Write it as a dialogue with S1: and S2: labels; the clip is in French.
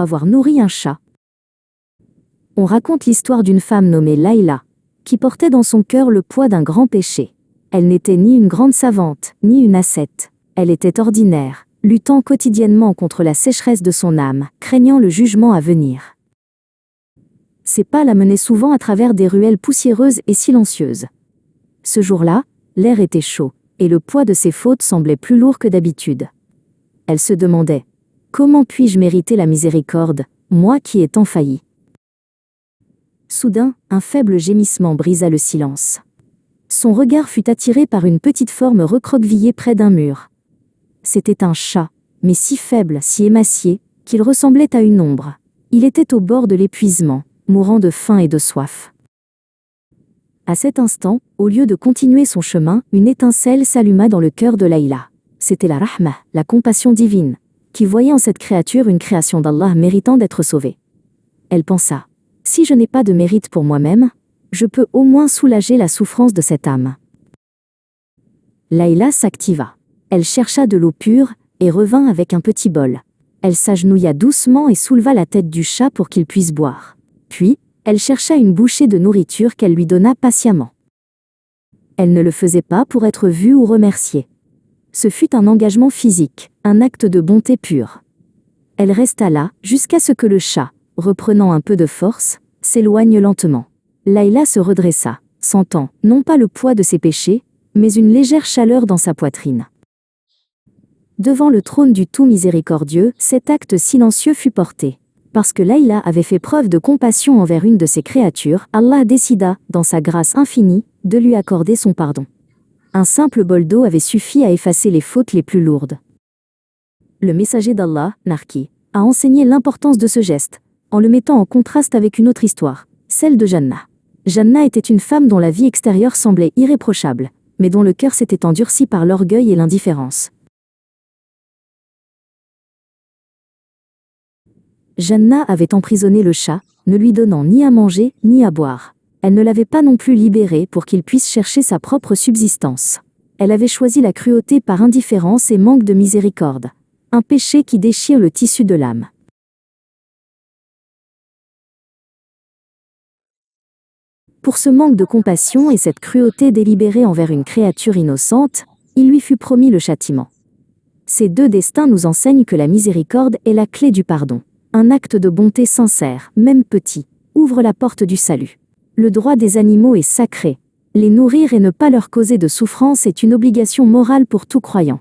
S1: avoir nourri un chat. On raconte l'histoire d'une femme nommée Layla, qui portait dans son cœur le poids d'un grand péché. Elle n'était ni une grande savante, ni une ascète. Elle était ordinaire, luttant quotidiennement contre la sécheresse de son âme, craignant le jugement à venir. Ses pas la menaient souvent à travers des ruelles poussiéreuses et silencieuses. Ce jour-là, l'air était chaud, et le poids de ses fautes semblait plus lourd que d'habitude. Elle se demandait : comment puis-je mériter la miséricorde, moi qui ai tant failli ? Soudain, un faible gémissement brisa le silence. Son regard fut attiré par une petite forme recroquevillée près d'un mur. C'était un chat, mais si faible, si émacié, qu'il ressemblait à une ombre. Il était au bord de l'épuisement, mourant de faim et de soif. À cet instant, au lieu de continuer son chemin, une étincelle s'alluma dans le cœur de Layla. C'était la rahma, la compassion divine, qui voyait en cette créature une création d'Allah méritant d'être sauvée. Elle pensa : si je n'ai pas de mérite pour moi-même, je peux au moins soulager la souffrance de cette âme. Layla s'activa. Elle chercha de l'eau pure et revint avec un petit bol. Elle s'agenouilla doucement et souleva la tête du chat pour qu'il puisse boire. Puis, elle chercha une bouchée de nourriture qu'elle lui donna patiemment. Elle ne le faisait pas pour être vue ou remerciée. Ce fut un engagement physique, un acte de bonté pure. Elle resta là, jusqu'à ce que le chat, reprenant un peu de force, s'éloigne lentement. Layla se redressa, sentant, non pas le poids de ses péchés, mais une légère chaleur dans sa poitrine. Devant le trône du tout miséricordieux, cet acte silencieux fut porté. Parce que Layla avait fait preuve de compassion envers une de ses créatures, Allah décida, dans sa grâce infinie, de lui accorder son pardon. Un simple bol d'eau avait suffi à effacer les fautes les plus lourdes. Le messager d'Allah, Narki, a enseigné l'importance de ce geste, en le mettant en contraste avec une autre histoire, celle de Jannah. Jannah était une femme dont la vie extérieure semblait irréprochable, mais dont le cœur s'était endurci par l'orgueil et l'indifférence. Jannah avait emprisonné le chat, ne lui donnant ni à manger, ni à boire. Elle ne l'avait pas non plus libéré pour qu'il puisse chercher sa propre subsistance. Elle avait choisi la cruauté par indifférence et manque de miséricorde. Un péché qui déchire le tissu de l'âme. Pour ce manque de compassion et cette cruauté délibérée envers une créature innocente, il lui fut promis le châtiment. Ces deux destins nous enseignent que la miséricorde est la clé du pardon. Un acte de bonté sincère, même petit, ouvre la porte du salut. Le droit des animaux est sacré. Les nourrir et ne pas leur causer de souffrance est une obligation morale pour tout croyant.